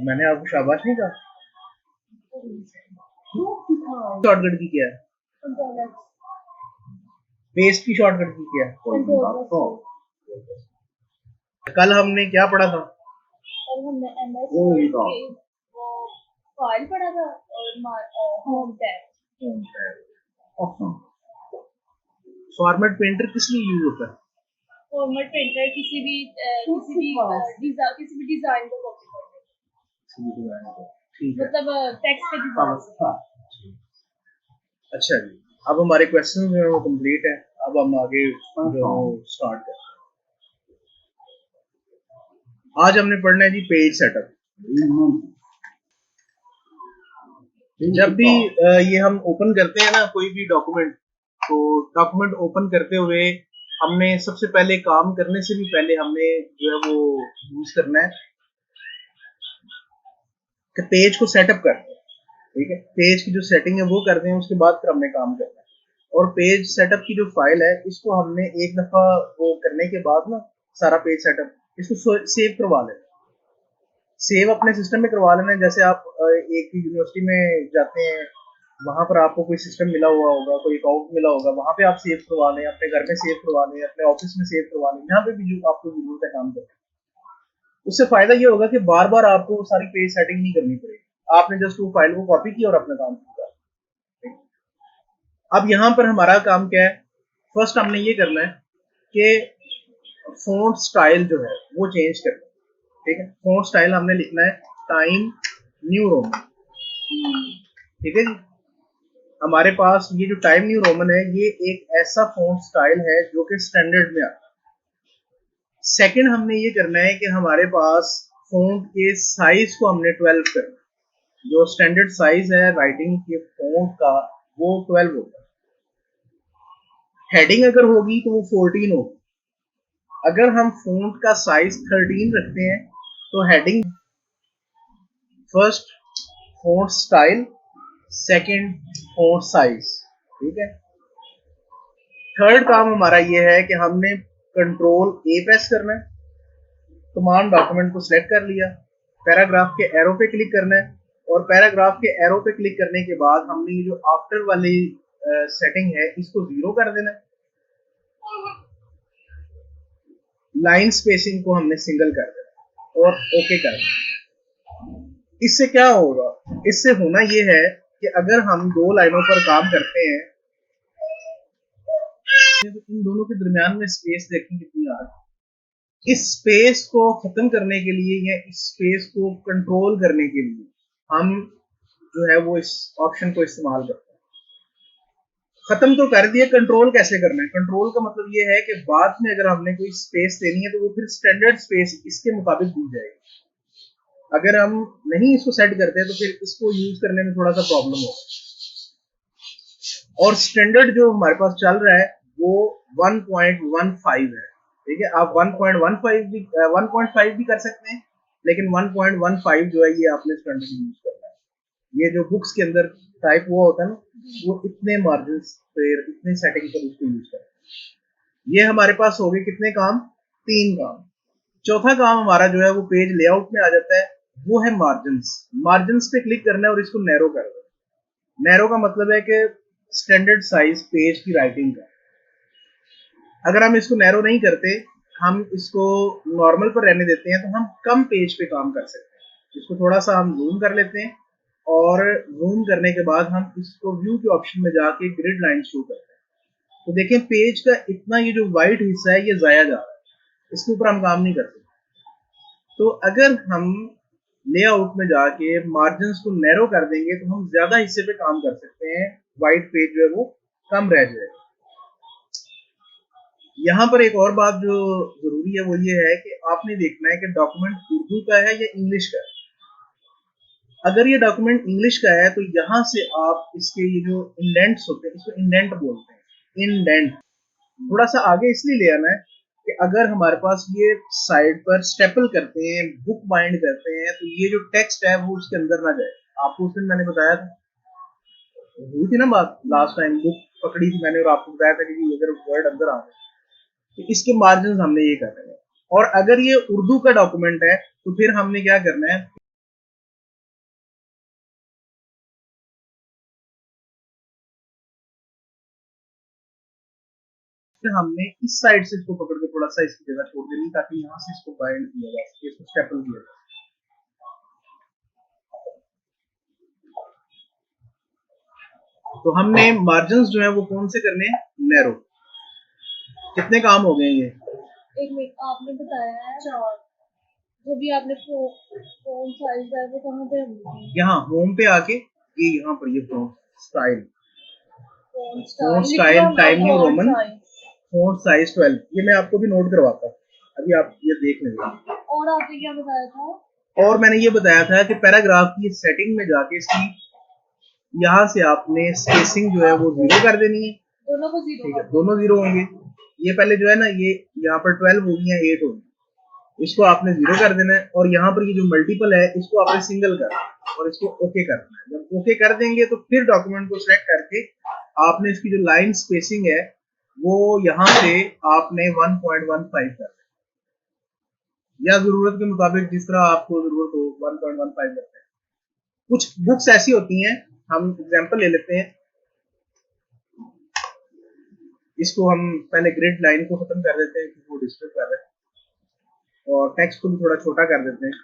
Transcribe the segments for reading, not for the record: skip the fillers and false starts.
मैंने आपको शाबाश नहीं कहा। शॉर्टकट की क्या है? पेस्ट की शॉर्टकट की क्या है? कल हमने क्या पढ़ा था? कल हमने एमएस के वो फाइल पढ़ा था और होम टैब। फॉर्मेट पेंटर किस लिए यूज होता है? फॉर्मेट पेंटर किसी भी डिजाइन को कॉपी करने, ठीक है, मतलब टेक्स्ट पे डिजाइन। अच्छा जी, अब हमारे क्वेश्चन जो है वो कंप्लीट है। अब हम आगे जो स्टार्ट करते हैं। आज हमने पढ़ना है जी पेज सेटअप। जब भी ये हम ओपन करते हैं ना कोई भी डॉक्यूमेंट, तो डॉक्यूमेंट ओपन करते हुए हमने सबसे पहले काम करने से भी पहले हमने जो है वो यूज करना है कि पेज को सेटअप करना है। ठीक है, पेज की जो सेटिंग है वो करते हैं, उसके बाद फिर हमने काम करना है। और पेज सेटअप की जो फाइल है इसको हमने एक दफा वो करने के बाद ना, सारा पेज सेटअप, इसको सेव करवा लेना। सेव अपने सिस्टम में करवा लेना है। जैसे आप एक यूनिवर्सिटी में जाते हैं, वहां पर आपको कोई सिस्टम मिला हुआ होगा, कोई अकाउंट मिला होगा, वहां पे आप सेव करवा लें, अपने घर में सेव करवा लें, अपने ऑफिस में सेव करवा लें, जहाँ पे भी जो आपको जरूरत है काम करने। उससे फायदा ये होगा कि बार बार आपको सारी पेज सेटिंग नहीं करनी पड़ेगी, आपने जस्ट वो फाइल को कॉपी किया और अपना काम किया। अब यहाँ पर हमारा काम क्या है? फर्स्ट हमने ये करना है कि फॉन्ट स्टाइल जो है वो चेंज करना है। ठीक है, फॉन्ट स्टाइल हमने लिखना है टाइम न्यू रोमन। ठीक है जी, हमारे पास ये जो टाइम न्यू रोमन है ये एक ऐसा फॉन्ट स्टाइल है जो कि स्टैंडर्ड में आता है। सेकंड हमने ये करना है कि हमारे पास फॉन्ट के साइज को हमने 12 करना है। जो स्टैंडर्ड साइज है राइटिंग के फॉन्ट का वो 12 होता है। हेडिंग अगर होगी तो वो 14 होगी। अगर हम फॉन्ट का साइज 13 रखते हैं तो heading first font style, second font size. ठीक है, थर्ड काम हमारा ये है कि हमने कंट्रोल ए प्रेस करना है, कमांड डॉक्यूमेंट को सिलेक्ट कर लिया, पैराग्राफ के एरो पे क्लिक करना है, और पैराग्राफ के एरो पे क्लिक करने के बाद हमने ये जो आफ्टर वाली सेटिंग है इसको 0 कर देना है। लाइन स्पेसिंग को हमने सिंगल कर देना और ओके कर देना। इससे क्या होगा? इससे होना ये है कि अगर हम दो लाइनों पर काम करते हैं तो इन दोनों के दरमियान में स्पेस देखें कितनी आ रही। इस स्पेस को खत्म करने के लिए या इस स्पेस को कंट्रोल करने के लिए हम जो है वो इस ऑप्शन को इस्तेमाल करते हैं। खत्म तो कर दिया, कंट्रोल कैसे करना है? कंट्रोल का मतलब ये है कि बाद में अगर हमने कोई स्पेस देनी है तो वो फिर स्टैंडर्ड स्पेस इसके मुताबिक दी जाएगी। अगर हम नहीं इसको सेट करते तो फिर इसको यूज करने में थोड़ा सा प्रॉब्लम होगा। और स्टैंडर्ड जो हमारे पास चल रहा है वो 1.15 है। ठीक है, आप 1.15 भी कर सकते हैं, लेकिन 1.15 जो है ये आपने स्टैंडर्ड यूज करना है। ये जो बुक्स के अंदर टाइप हुआ होता है ना, वो इतने मार्जिन पर इतने सेटिंग पर उसको यूज करना है। ये हमारे पास हो गए कितने काम? 3 काम। चौथा काम हमारा जो है वो पेज लेआउट में आ जाता है, वो है मार्जिन्स। मार्जिन्स पे क्लिक करना है और इसको नैरो कर दो। नैरो का मतलब है कि स्टैंडर्ड साइज पेज की राइटिंग का। अगर हम इसको नैरो नहीं करते, हम इसको नॉर्मल पर रहने देते हैं, तो हम कम पेज पे काम कर सकते हैं। इसको थोड़ा सा हम जूम कर लेते हैं और जूम करने के बाद हम इसको व्यू के ऑप्शन में जाके ग्रिड लाइन शो करते हैं। तो देखें पेज का इतना ये जो व्हाइट हिस्सा है ये जाया जा रहा है, इसके ऊपर हम काम नहीं करते। तो अगर हम लेआउट में जाके मार्जिन्स को नैरो कर देंगे तो हम ज्यादा हिस्से पे काम कर सकते हैं, व्हाइट पेज जो है वो कम रह जाएगा। यहाँ पर एक और बात जो जरूरी है वो ये है कि आपने देखना है कि डॉक्यूमेंट उर्दू का है या इंग्लिश का है। अगर ये डॉक्यूमेंट इंग्लिश का है तो यहाँ से आप इसके ये जो इंडेंट्स होते हैं, इसको इंडेंट बोलते हैं, इंडेंट थोड़ा सा आगे इसलिए ले आना है कि अगर हमारे पास ये साइड पर स्टेपल करते हैं, बुक बाइंड करते हैं, तो ये जो टेक्स्ट है वो उसके अंदर ना जाए। आपको उस दिन मैंने बताया था, हुई थी ना बात लास्ट टाइम, बुक पकड़ी थी मैंने और आपको बताया था कि अगर वर्ड अंदर आ जाए तो इसके मार्जिन हमने ये करने हैं। और अगर ये उर्दू का डॉक्यूमेंट है तो फिर हमने क्या करना है, फिर हमने इस साइड से इसको पकड़ के थोड़ा सा इसकी जगह छोड़ देनी ताकि यहाँ से इसको बाइंड किया जा सके, इसको स्टेपल किया जा सके। तो हमने मार्जिन जो है वो कौन से करने हैं, नैरो। कितने काम हो गए ये? एक मिनट, आपने बताया है 4, जो भी आपने फोन साइज है वो कहाँ पे होंगे? यहाँ होम पे आके ये यहाँ पर ये font style time new Roman phone size 12, ये मैं आपको भी नोट करवाता हूँ, अभी आप ये देख लेंगे। और आपने क्या बताया था? और मैंने ये बताया था कि पैराग्राफ की सेटिंग में जाके इसकी यहाँ से आपने स्पेसिंग जो है वो 0 कर देनी है, दोनों को 0, ठीक है, दोनों 0 होंगे। ये पहले जो है ना, ये यहाँ पर 12 होगी या 8 होगी, इसको आपने 0 कर देना है, और यहाँ पर ये जो मल्टीपल है इसको आपने सिंगल करना है और इसको ओके करना है। जब ओके कर देंगे तो फिर डॉक्यूमेंट को सिलेक्ट करके आपने इसकी जो लाइन स्पेसिंग है वो यहाँ से आपने 1.15 कर देना, या जरूरत के मुताबिक जिस तरह आपको जरूरत हो 1.15 करते हैं। कुछ बुक्स ऐसी होती हैं, हम एग्जांपल ले लेते हैं, इसको हम पहले ग्रिड लाइन को खत्म कर देते हैं क्योंकि वो डिस्टर्ब कर रहे हैं, और टेक्स्ट को भी थोड़ा छोटा कर देते हैं।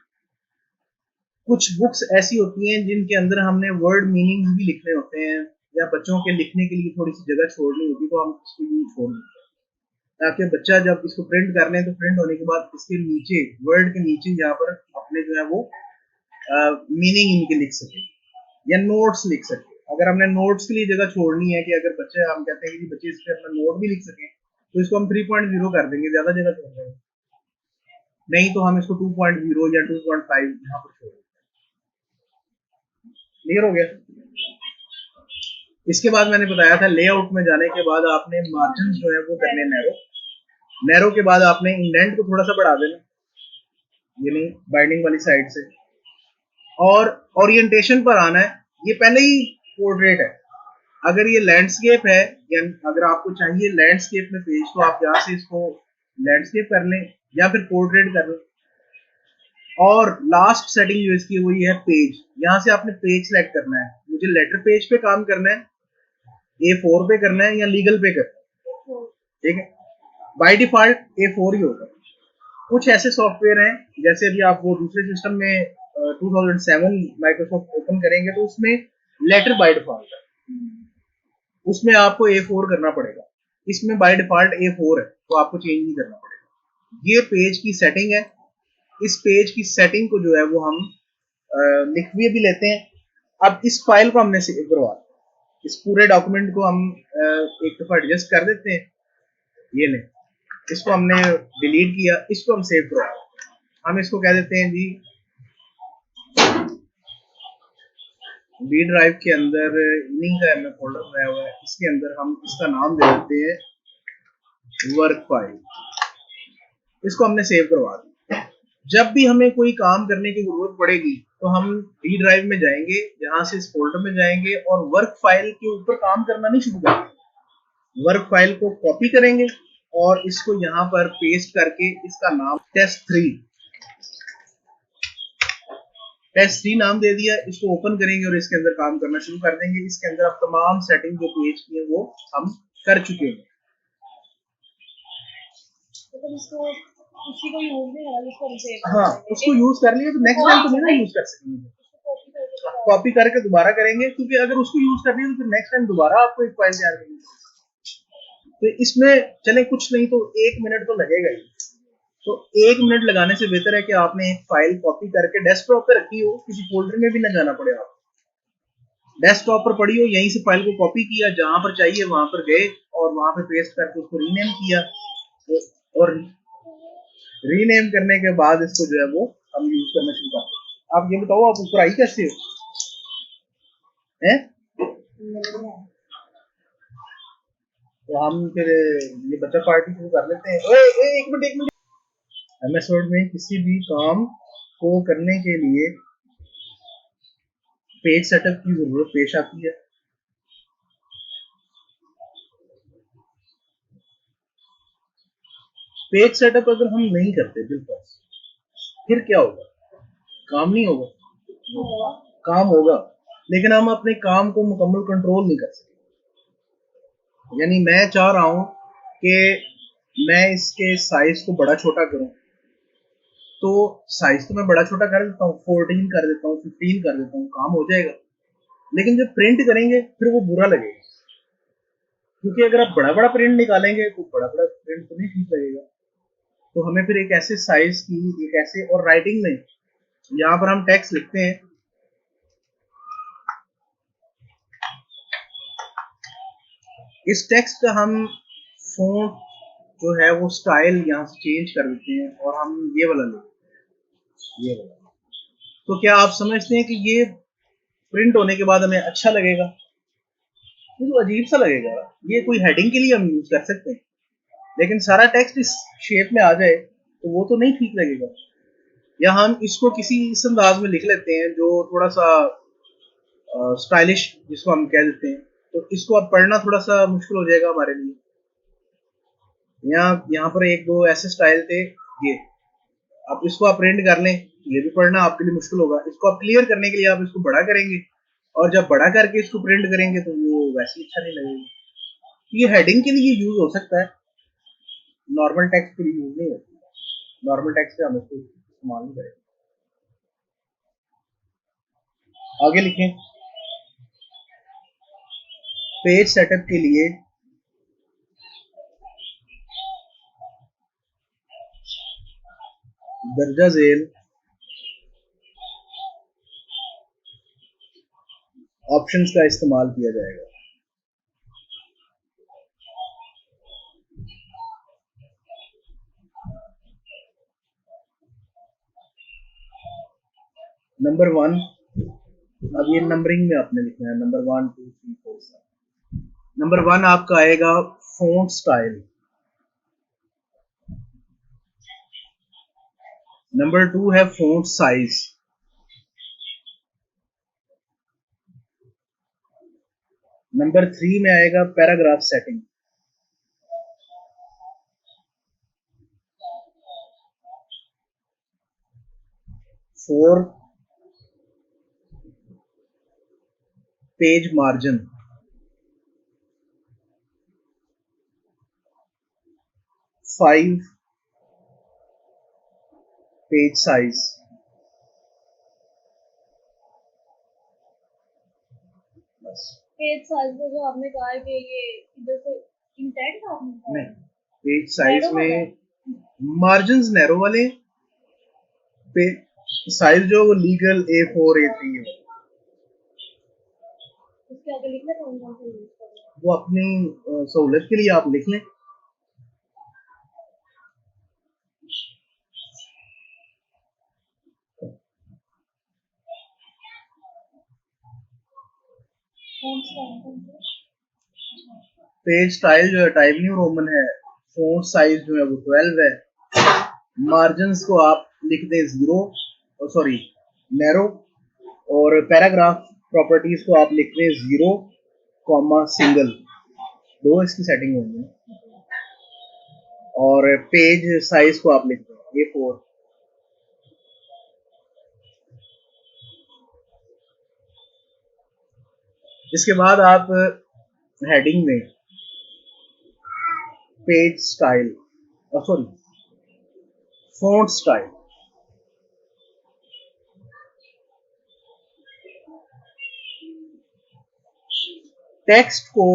कुछ बुक्स ऐसी होती हैं जिनके अंदर हमने वर्ड मीनिंग भी लिखने होते हैं, या बच्चों के लिखने के लिए थोड़ी सी जगह छोड़नी होती है, तो हम इसको यूज छोड़ देते हैं ताकि बच्चा जब इसको प्रिंट कर ले तो प्रिंट होने के बाद इसके नीचे, वर्ड के नीचे यहाँ पर अपने जो है वो मीनिंग इनके लिख सके या नोट्स लिख सके। अगर हमने नोट्स के लिए जगह छोड़नी है कि अगर बच्चे, हम कहते हैं कि बच्चे इस पर अपना नोट भी लिख सके, तो इसको हम 3.0 कर देंगे, ज्यादा जगह छोड़ देंगे, नहीं तो हम इसको 2.0 या 2.5 यहाँ पर छोड़ देंगे। क्लियर हो गया? इसके बाद मैंने बताया था लेआउट में जाने के बाद आपने मार्जिन जो है वो करने नैरो, नैरो के बाद आपने इंडेंट को थोड़ा सा बढ़ा देना, ये नहीं बाइंडिंग वाली साइड से, और ओरिएंटेशन पर आना है। ये पहले ही पोर्ट्रेट है, अगर ये लैंडस्केप है या अगर आपको चाहिए लैंडस्केप में पेज, तो आप यहाँ से इसको लैंडस्केप कर लें या फिर पोर्ट्रेट कर लें। और लास्ट सेटिंग जो इसकी वो ये है पेज, यहाँ से आपने पेज सेलेक्ट करना है, मुझे लेटर पेज पे काम करना है, A4 पे करना है या लीगल पे करना है, ठीक है। बाय डिफॉल्ट A4 ही होगा। कुछ ऐसे सॉफ्टवेयर हैं, जैसे अभी आप वो दूसरे सिस्टम में 2007 माइक्रोसॉफ्ट ओपन करेंगे तो उसमें लेटर बाय डिफॉल्ट है, उसमें आपको A4 करना पड़ेगा। इसमें बाय डिफॉल्ट A4 है तो आपको चेंज नहीं करना पड़ेगा। ये पेज की सेटिंग है, इस पेज की सेटिंग को जो है वो हम लिख भी लेते हैं। अब इस फाइल को हमने सेव करवा, इस पूरे डॉक्यूमेंट को हम एक दफा एडजस्ट कर देते हैं, ये नहीं, इसको हमने डिलीट किया, इसको हम सेव करवा, हम इसको कह देते हैं जी बी ड्राइव के अंदर इनिंग का हमने फोल्डर बनाया हुआ है, इसके अंदर हम इसका नाम दे देते हैं वर्क फाइल, इसको हमने सेव करवा दिया। जब भी हमें कोई काम करने की जरूरत पड़ेगी तो हम डी ड्राइव में जाएंगे, यहाँ से इस फोल्डर में जाएंगे और वर्क फाइल के ऊपर काम करना नहीं शुरू करेंगे, वर्क फाइल को कॉपी करेंगे और इसको यहाँ पर पेस्ट करके इसका नाम टेस्ट 3 नाम दे दिया, इसको ओपन करेंगे और इसके अंदर काम करना शुरू कर देंगे। इसके अंदर अब तमाम सेटिंग जो पेज की है वो हम कर चुके हैं। हाँ, उसको यूज कर लिए तो नेक्स्ट टाइम तो नहीं यूज कर सकेंगे, कॉपी करके दोबारा करेंगे, क्योंकि अगर उसको यूज कर लिया तो फिर नेक्स्ट टाइम दोबारा आपको एक फाइल तैयार करनी है। तो इसमें चले कुछ नहीं तो 1 मिनट तो लगेगा ही, तो 1 मिनट लगाने से बेहतर है कि आपने एक फाइल कॉपी करके डेस्कटॉप पे रखी हो, किसी फोल्डर में भी ना जाना पड़े, आप डेस्कटॉप पर पड़ी हो, यहीं से फाइल को कॉपी किया, जहां पर चाहिए वहां पर गए और वहां पर पेस्ट करके उसको रीनेम किया, और रीनेम करने के बाद इसको जो है वो हम यूज करना शुरू करते हैं। आप ये बताओ आप ऊपर आई कैसे हो? हैं? तो हम फिर ये बच्चा पार्टी शुरू कर लेते हैं। एक मिनट, MS वर्ड में किसी भी काम को करने के लिए पेज सेटअप की जरूरत पेश आती है। पेज सेटअप अगर हम नहीं करते बिल्कुल, फिर क्या होगा? काम नहीं होगा, काम होगा, लेकिन हम अपने काम को मुकम्मल कंट्रोल नहीं कर सकते। यानी मैं चाह रहा हूं कि मैं इसके साइज को बड़ा छोटा करूं, तो साइज तो मैं बड़ा छोटा कर देता हूँ, 14 कर देता हूँ, 15 कर देता हूँ, काम हो जाएगा। लेकिन जब प्रिंट करेंगे फिर वो बुरा लगेगा, क्योंकि अगर आप बड़ा बड़ा प्रिंट निकालेंगे तो बड़ा बड़ा प्रिंट तो नहीं ठीक लगेगा। तो हमें फिर एक ऐसे साइज की, एक ऐसे, और राइटिंग में यहाँ पर हम टेक्स्ट लिखते हैं, इस टेक्स्ट का हम फ़ॉन्ट जो है वो स्टाइल यहाँ से चेंज कर देते हैं और हम ये वाला लेते हैं, ये वाला। तो क्या आप समझते हैं कि ये प्रिंट होने के बाद हमें अच्छा लगेगा? ये तो अजीब सा लगेगा। ये कोई हेडिंग के लिए हम यूज कर सकते हैं, लेकिन सारा टेक्स्ट इस शेप में आ जाए तो वो तो नहीं ठीक लगेगा। या हम इसको किसी इस अंदाज में लिख लेते हैं जो थोड़ा सा स्टाइलिश, जिसको हम कह देते हैं, तो इसको अब पढ़ना थोड़ा सा मुश्किल हो जाएगा हमारे लिए। यहाँ पर एक दो ऐसे स्टाइल थे, ये अब इसको आप प्रिंट कर लें, ये भी पढ़ना आपके लिए मुश्किल होगा। इसको आप क्लियर करने के लिए आप इसको बड़ा करेंगे, और जब बड़ा करके इसको प्रिंट करेंगे तो वो वैसे ही अच्छा नहीं लगेगा। ये हेडिंग के लिए यूज हो सकता है, नॉर्मल टेक्स्ट के लिए यूज नहीं होती। नॉर्मल टेक्स्ट पे हम इसको इस्तेमाल नहीं करेंगे। आगे लिखें, पेज सेटअप के लिए दर्जा झेल ऑप्शंस का इस्तेमाल किया जाएगा। नंबर 1, अब ये नंबरिंग में आपने लिखना है, नंबर 1 2 3 4 7। नंबर 1 आपका आएगा फ़ॉन्ट स्टाइल। नंबर 2 है फ़ॉन्ट साइज। नंबर 3 में आएगा paragraph setting. Four, page margin. 5, page size. बस। पेज साइज में जो आपने कहा है कि ये इधर से इंटेंट आपने कहा नहीं, पेज साइज नैरो वाला है। में मार्जिन्स नैरो वाले, पेज साइज जो वो लीगल A4 A3 है, उसके आगे लिखना कौन कौन सा यूज करें? वो अपनी सहूलत के लिए आप लिख लें। कौन सा कौन सा? पेज स्टाइल जो है टाइम न्यू रोमन है, फ़ॉन्ट साइज जो है वो 12 है, मार्जिन्स को आप लिख दें 0, सॉरी नैरो, और पैराग्राफ प्रॉपर्टीज को आप लिख दें 0, सिंगल, दो इसकी सेटिंग होगी, और पेज साइज को आप लिख दें A4। इसके बाद आप हेडिंग में page style, sorry font style, text को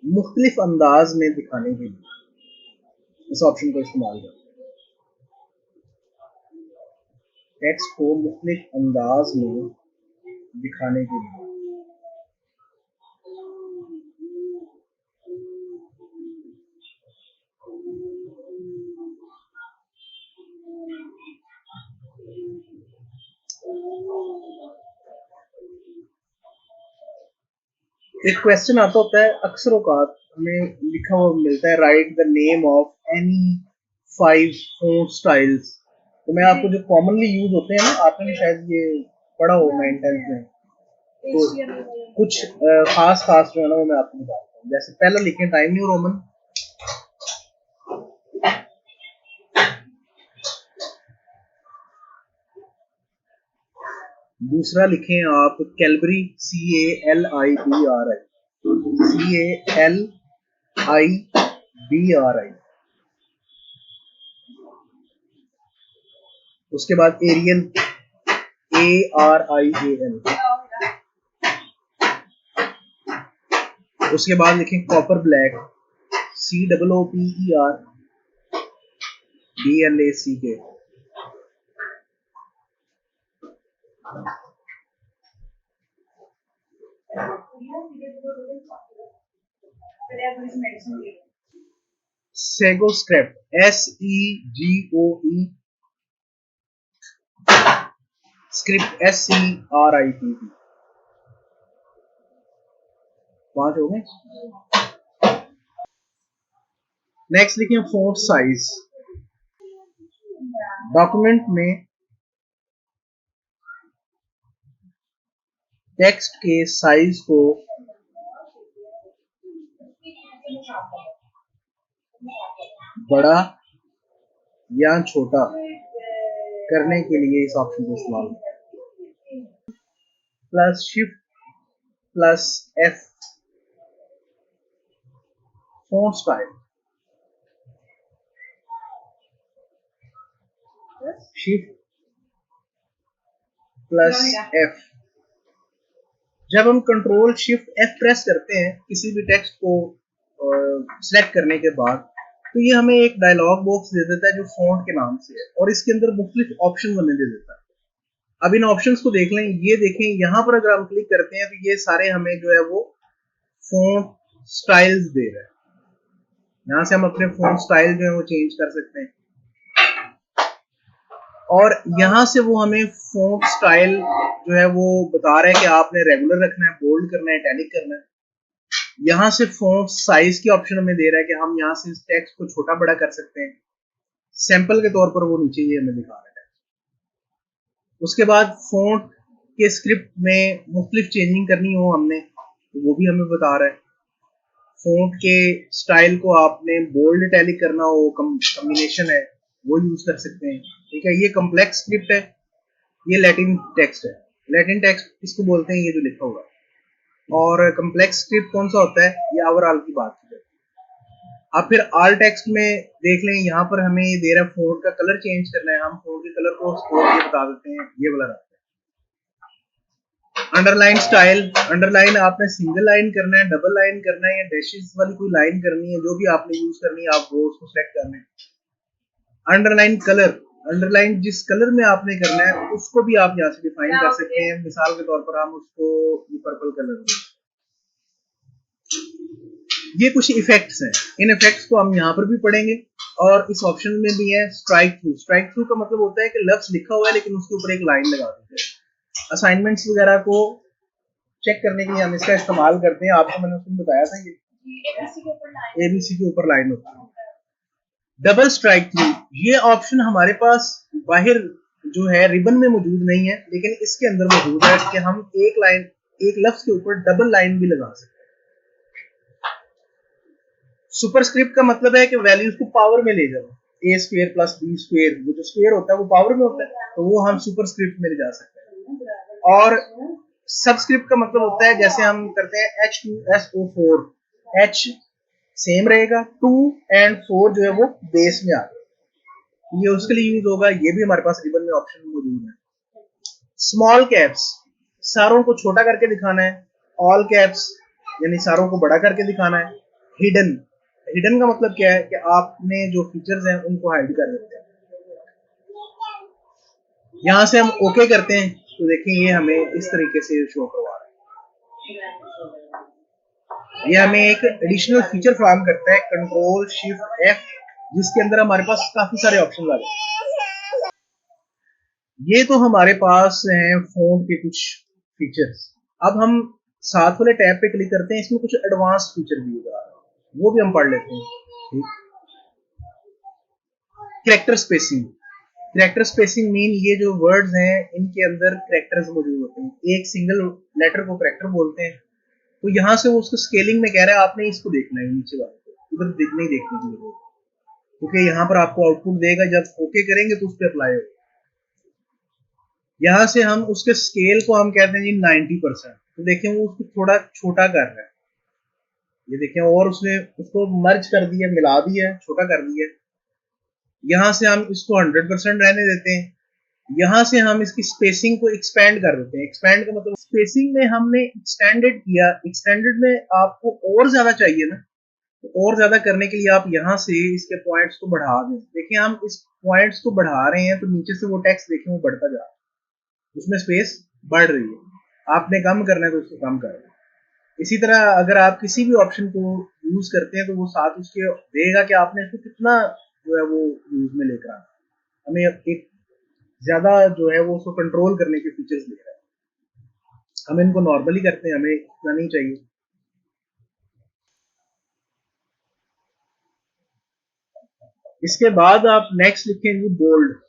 मुख्तलिफ अंदाज में दिखाने के लिए इस ऑप्शन को इस्तेमाल करें। टेक्स्ट को मुख्तलिफ अंदाज में दिखाने के लिए एक क्वेश्चन आता होता है अक्सर औकात हमें लिखा हुआ मिलता है, right the name of any 5 font styles. तो मैं आपको जो कॉमनली यूज होते हैं ना, आपने शायद ये पढ़ा हो 9th-10th में, तो कुछ खास जो है ना वो मैं आपको बताता हूँ। जैसे पहला लिखें टाइम न्यू रोमन, दूसरा लिखें आप कैलबरी, CALIBRI, CALIBRI। उसके बाद एरियल, ARIAL। उसके बाद लिखें copper black, COOPER BLACK। सेगोस्क्रिप्ट, SEGOE, script SCRIPT। 5 हो गए। नेक्स्ट लिखिए फॉन्ट साइज। डॉक्यूमेंट में टेक्स्ट के साइज को बड़ा या छोटा करने के लिए इस ऑप्शन को इस्तेमाल +Shift+F, फॉन्ट स्टाइल, Shift+F। जब हम Ctrl+Shift+F प्रेस करते हैं किसी भी टेक्स्ट को सिलेक्ट करने के बाद, तो ये हमें एक डायलॉग बॉक्स दे देता है जो फॉन्ट के नाम से है, और इसके अंदर मुख्तलिफ ऑप्शन हमें दे देता है। अब इन ऑप्शंस को देख लें। ये देखें, यहाँ पर अगर हम क्लिक करते हैं तो ये सारे हमें जो है वो फॉन्ट स्टाइल्स दे रहा है। यहाँ से हम अपने फॉन्ट स्टाइल जो है वो चेंज कर सकते हैं, और यहाँ से वो हमें फॉन्ट स्टाइल जो है वो बता रहा है कि आपने रेगुलर रखना है, बोल्ड करना है, इटैलिक करना है। यहाँ से फॉन्ट साइज की ऑप्शन हमें दे रहा है कि हम यहाँ से इस टेक्स्ट को छोटा बड़ा कर सकते हैं। सैंपल के तौर पर वो नीचे ये हमें दिखा रहा है। उसके बाद फॉन्ट के स्क्रिप्ट में मुख्तलिफ चेंजिंग करनी हो हमने, तो वो भी हमें बता रहा है। फॉन्ट के स्टाइल को आपने बोल्ड इटैलिक करना हो, कॉम्बिनेशन है, वो यूज कर सकते हैं। ठीक है, ये कॉम्प्लेक्स स्क्रिप्ट है, ये लैटिन टेक्स्ट है। लैटिन टेक्स्ट किसको बोलते हैं, ये जो लिखा हुआ है। और कॉम्प्लेक्स स्क्रिप्ट कौन सा होता है, ये ओवरऑल की बात है। अब फिर ऑल टेक्स्ट में देख लें, यहाँ पर हमें ये दे रहा है फॉन्ट का कलर चेंज करना है। हम फॉन्ट के कलर को ये बता देते हैं, ये वाला रहता है। अंडरलाइन स्टाइल, अंडरलाइन आपने सिंगल लाइन करना है, डबल लाइन करना है, या डैशेस वाली कोई लाइन करनी है, जो भी आपने यूज करनी है आप वो उसको सेलेक्ट करना है। अंडरलाइन कलर, अंडरलाइन जिस कलर में आपने करना है उसको भी आप यहाँ से डिफाइन कर सकते हैं। मिसाल के तौर पर हम उसको पर्पल कलर में। ये कुछ इफेक्ट्स हैं, इन इफेक्ट्स को हम यहाँ पर भी पढ़ेंगे, और इस ऑप्शन में भी है स्ट्राइक थ्रू। स्ट्राइक थ्रू का मतलब होता है कि लफ्ज लिखा हुआ है लेकिन उसके ऊपर एक लाइन लगा देते हैं। असाइनमेंट्स वगैरह को चेक करने के लिए हम इसका इस्तेमाल करते हैं। आपको मैंने उसमें बताया था, ये ABC के ऊपर लाइन होती है। डबल स्ट्राइक थ्रू, ये ऑप्शन हमारे पास बाहर जो है रिबन में मौजूद नहीं है, लेकिन इसके अंदर मौजूद है कि हम एक लाइन, एक लफ्ज के ऊपर डबल लाइन भी लगा सकते हैं। सुपरस्क्रिप्ट का मतलब है कि वैल्यूज को पावर में ले जाओ, A² + B², वो जो स्क्वायर होता है वो पावर में होता है, तो वो हम सुपरस्क्रिप्ट में ले जा सकते हैं। और सबस्क्रिप्ट का मतलब होता है जैसे हम करते हैं H2SO4, H सेम रहेगा, 2 और 4 जो है वो बेस में आ गया, ये उसके लिए यूज होगा। ये भी हमारे पास रिबन में ऑप्शन मौजूद है। स्मॉल कैप्स, सारों को छोटा करके दिखाना है। ऑल कैप्स यानी सारों को बड़ा करके दिखाना है। हिडन, हिडन का मतलब क्या है कि आपने जो फीचर्स हैं उनको हाइड कर देते हैं। यहां से हम ओके करते हैं तो देखें ये हमें इस तरीके से शो करवा रहा है। ये हमें एक एडिशनल फीचर फराहम करता है, Ctrl+Shift+F, जिसके अंदर हमारे पास काफी सारे ऑप्शन आ गए। ये तो हमारे पास हैं फॉन्ट के कुछ फीचर्स। अब हम साथ वाले टैब पे क्लिक करते हैं, इसमें कुछ एडवांस फीचर दिए जा रहे हैं, वो भी हम पढ़ लेते हैं। Character spacing, character spacing mean ये जो वर्ड्स हैं इनके अंदर कैरेक्टर्स मौजूद होते हैं। एक सिंगल लेटर को कैरेक्टर बोलते हैं, तो यहाँ से वो उसको स्केलिंग में कह रहा है आपने इसको देखना है, नीचे वाले को उधर नहीं देखने की जरूरत, क्योंकि यहाँ पर आपको आउटपुट देगा, जब ओके करेंगे तो उस पर अप्लाई होगा। यहाँ से हम उसके स्केल को हम कहते हैं जी 90%। तो देखिए वो उसको थोड़ा छोटा कर रहा है, ये देखिए, और उसने उसको मर्ज कर दिया, मिला दिया, छोटा कर दिया। यहाँ से हम इसको 100% रहने देते हैं। यहाँ से हम इसकी स्पेसिंग को एक्सपेंड कर देते हैं। एक्सपेंड का मतलब स्पेसिंग में हमने एक्सटेंडेड किया, एक्सटेंडेड में आपको और ज्यादा चाहिए ना, तो और ज्यादा करने के लिए आप यहाँ से इसके पॉइंट्स को बढ़ा दें। देखिए हम इस पॉइंट्स को बढ़ा रहे हैं तो नीचे से वो टेक्स्ट देखें वो बढ़ता जा रहा है, उसमें स्पेस बढ़ रही है। आपने कम करना है तो उसको कम कर। इसी तरह अगर आप किसी भी ऑप्शन को यूज करते हैं तो वो साथ उसके देगा कि आपने इसको कितना जो है वो यूज में लेकर आना। हमें एक ज्यादा जो है वो उसको कंट्रोल करने के फीचर्स दे रहा है। हम इनको नॉर्मली करते हैं, हमें इतना नहीं चाहिए। इसके बाद आप नेक्स्ट लिखेंगे बोल्ड।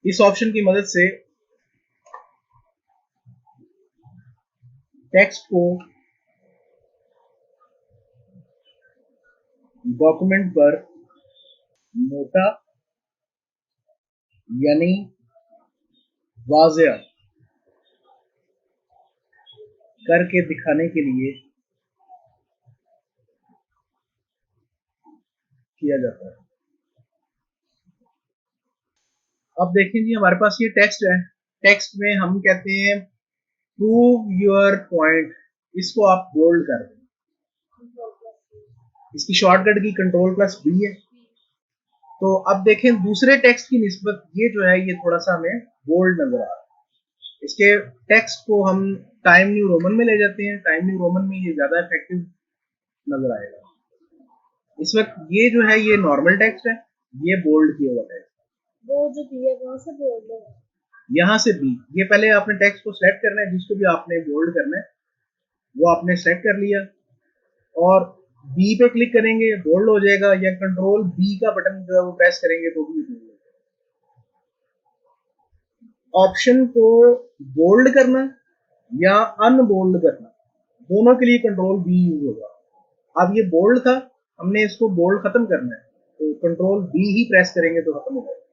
इस ऑप्शन की मदद से टेक्स्ट को डॉक्यूमेंट पर मोटा यानी वाज़ेह करके दिखाने के लिए किया जाता है। अब देखें जी हमारे पास ये टेक्स्ट है, टेक्स्ट में हम कहते हैं प्रूव योर पॉइंट, इसको आप बोल्ड कर दें। इसकी शॉर्टकट की कंट्रोल+B है। तो अब देखें दूसरे टेक्स्ट की निस्बत ये जो है ये थोड़ा सा हमें बोल्ड नजर आ रहा है। इसके टेक्स्ट को हम टाइम न्यू रोमन में ले जाते हैं, टाइम न्यू रोमन में ये ज्यादा इफेक्टिव नजर आएगा। इस वक्त ये जो है ये नॉर्मल टेक्स्ट है, ये बोल्ड किया हुआ टेक्स्ट। वो जो दिया वहां से बोल्ड है, यहाँ से B, ये पहले आपने टेक्स्ट को सिलेक्ट करना है, जिसको भी आपने बोल्ड करना है वो आपने सेलेक्ट कर लिया और बी पे क्लिक करेंगे बोल्ड हो जाएगा, या कंट्रोल बी का बटन जो है वो प्रेस करेंगे तो भी बोल्ड हो जाएगा। ऑप्शन को बोल्ड करना या अनबोल्ड करना दोनों के लिए कंट्रोल बी यूज होगा। अब ये बोल्ड था, हमने इसको बोल्ड खत्म करना है तो कंट्रोल बी ही प्रेस करेंगे तो खत्म हो जाएगा,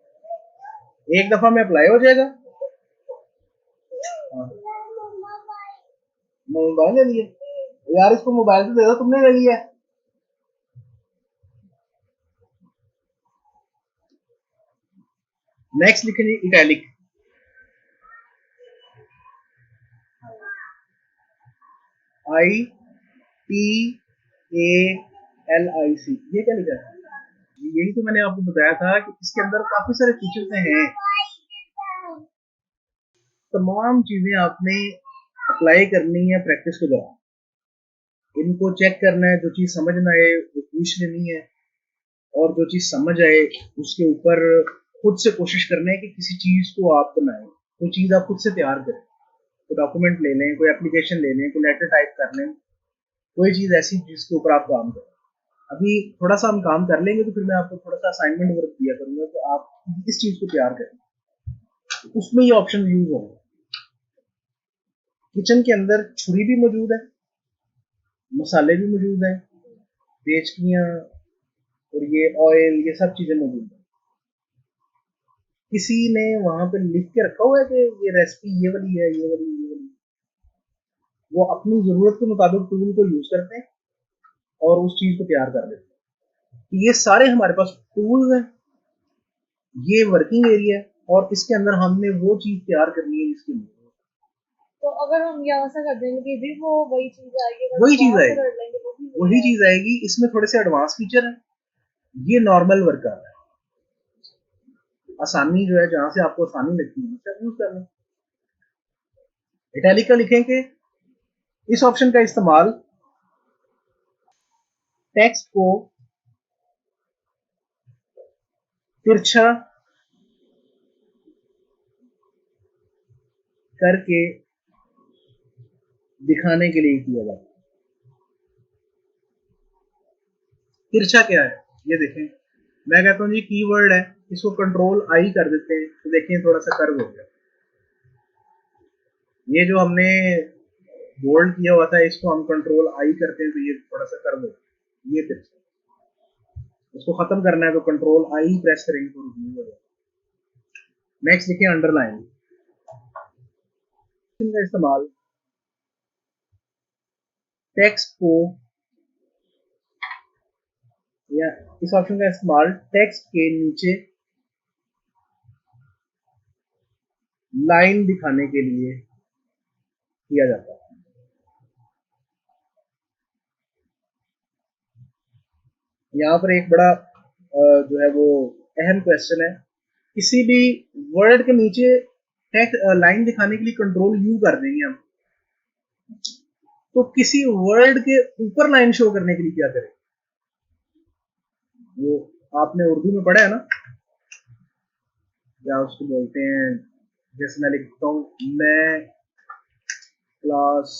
एक दफा में अप्लाई हो जाएगा। मोबाइल ले लिए यार, इसको मोबाइल से दे दो, तुमने ले लिया। नेक्स्ट लिखेंगे इटैलिक। ITALIC, ये क्या लिखा है? यही तो मैंने आपको बताया था कि इसके अंदर काफी सारे फीचर्स हैं। तमाम चीजें आपने अप्लाई करनी है प्रैक्टिस के दौरान, इनको चेक करना है, जो चीज समझ ना आए वो पूछ लेनी है, और जो चीज समझ आए उसके ऊपर खुद से कोशिश करना है कि किसी चीज को आप बनाएं, कोई चीज आप खुद से तैयार करें, कोई डॉक्यूमेंट ले लें, कोई एप्लीकेशन ले लें, कोई लेटर टाइप कर लें, कोई चीज ऐसी जिसके ऊपर आप काम करें। अभी थोड़ा सा हम काम कर लेंगे तो फिर मैं आपको थोड़ा सा असाइनमेंट वर्क दिया करूंगा कि आप इस चीज को तैयार करें, तो उसमें ये ऑप्शन यूज होंगे। किचन के अंदर छुरी भी मौजूद है, मसाले भी मौजूद हैं, बेचकियां और ये ऑयल, ये सब चीजें मौजूद है। किसी ने वहां पे लिख के रखा हुआ है कि ये रेसिपी ये वाली है, ये वाली, ये वाली। वो अपनी जरूरत के मुताबिक टूल को यूज करते हैं और उस चीज को तैयार कर देते हैं। ये सारे हमारे पास टूल्स हैं, ये वर्किंग एरिया है, और इसके अंदर हमने वो चीज तैयार करनी है जिसके लिए। तो अगर हम यहाँ से कर देंगे भी वो वही चीज आएगी, वही चीज आएगी, कर लेंगे वो भी वही चीज आएगी। इसमें थोड़े से एडवांस फीचर है, ये नॉर्मल वर्क कर रहा है। आसानी जो है, जहां से आपको आसानी लगती है उसका यूज कर लें। इटैलिक का लिखेंगे, इस ऑप्शन का इस्तेमाल टेक्स्ट को तिरछा करके दिखाने के लिए किया जाता है। तिरछा क्या है ये देखें, मैं कहता हूँ जी कीवर्ड है, इसको कंट्रोल आई कर देते हैं तो देखें थोड़ा सा कर्व हो गया। ये जो हमने बोल्ड किया हुआ था इसको हम कंट्रोल आई करते हैं तो ये थोड़ा सा कर्व हो गया। ये टिप्स, उसको खत्म करना है तो कंट्रोल आई प्रेस करेंगे तो रिमूव हो जाएगा। नेक्स्ट देखिए अंडरलाइन का इस्तेमाल टेक्स्ट को, या इस ऑप्शन का इस्तेमाल टेक्स्ट के नीचे लाइन दिखाने के लिए किया जाता है। यहाँ पर एक बड़ा जो है वो अहम क्वेश्चन है, किसी भी वर्ड के नीचे टेक्स्ट लाइन दिखाने के लिए कंट्रोल यू कर देंगे हम, तो किसी वर्ड के ऊपर लाइन शो करने के लिए क्या करें? वो आपने उर्दू में पढ़ा है ना, या उसको बोलते हैं, जैसे मैं लिखता हूँ मैं क्लास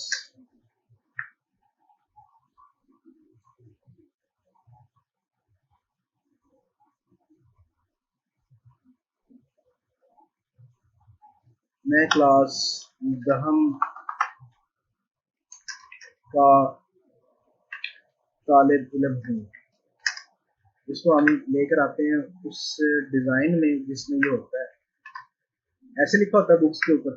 दहम का तालिब इल्म हूँ, इसको हम लेकर आते हैं उस डिजाइन में जिसमें ये होता है, ऐसे लिखा होता है बुक्स के ऊपर।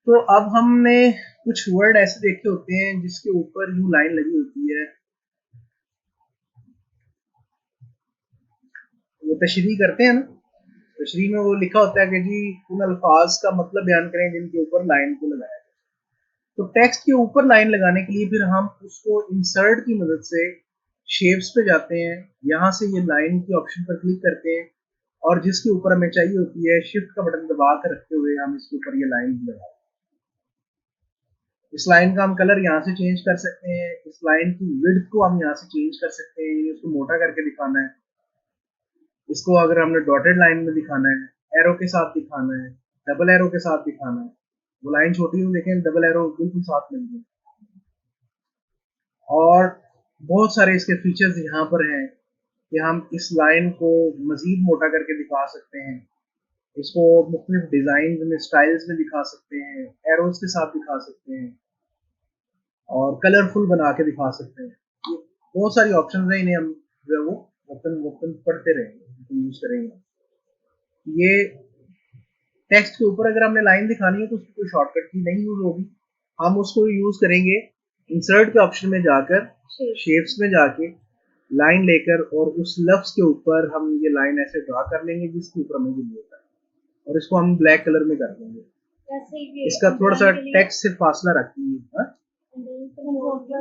तो अब हमने कुछ वर्ड ऐसे देखे होते हैं जिसके ऊपर यूं लाइन लगी होती है, वो तशरीह करते हैं ना, तशरीह में वो लिखा होता है कि जी उन अल्फाज का मतलब बयान करें जिनके ऊपर लाइन को लगाया। तो टेक्स्ट के ऊपर लाइन लगाने के लिए फिर हम उसको इंसर्ट की मदद से शेप्स पे जाते हैं, यहाँ से ये लाइन की ऑप्शन पर क्लिक करते हैं, और जिसके ऊपर हमें चाहिए होती है शिफ्ट का बटन दबा कर रखते हुए हम इसके ऊपर ये लाइन लगाते हैं। इस लाइन का हम कलर यहाँ से चेंज कर सकते हैं, इस लाइन की विड्थ को हम यहाँ से चेंज कर सकते हैं, इसको मोटा करके दिखाना है, इसको अगर हमने डॉटेड लाइन में दिखाना है, एरो के साथ दिखाना है, डबल एरो के साथ दिखाना है, वो लाइन छोटी हो देखें डबल एरो बिल्कुल साथ मिल गई। और बहुत सारे इसके फीचर्स यहाँ पर हैं कि हम इस लाइन को मजीद मोटा करके दिखा सकते हैं, इसको मुख्तलिफ डिजाइन में स्टाइल्स में दिखा सकते हैं, एरोज के साथ दिखा सकते हैं, और कलरफुल बना के दिखा सकते हैं। बहुत सारी ऑप्शन है, इन्हें हम जो है वो वक्तन पढ़ते रहेंगे, यूज करेंगे। ये टेक्स्ट के ऊपर अगर हमने लाइन दिखानी है तो उसकी कोई शॉर्टकट की नहीं यूज होगी, हम उसको यूज करेंगे इंसर्ट के ऑप्शन में जाकर शेप्स में जाके लाइन लेकर, और उस लफ्ज के ऊपर हम ये लाइन ऐसे ड्रा कर लेंगे जिसके ऊपर हमें ये होता है, और इसको हम ब्लैक कलर में कर देंगे। इसका थोड़ा सा टेक्स्ट से फासला रखेंगे,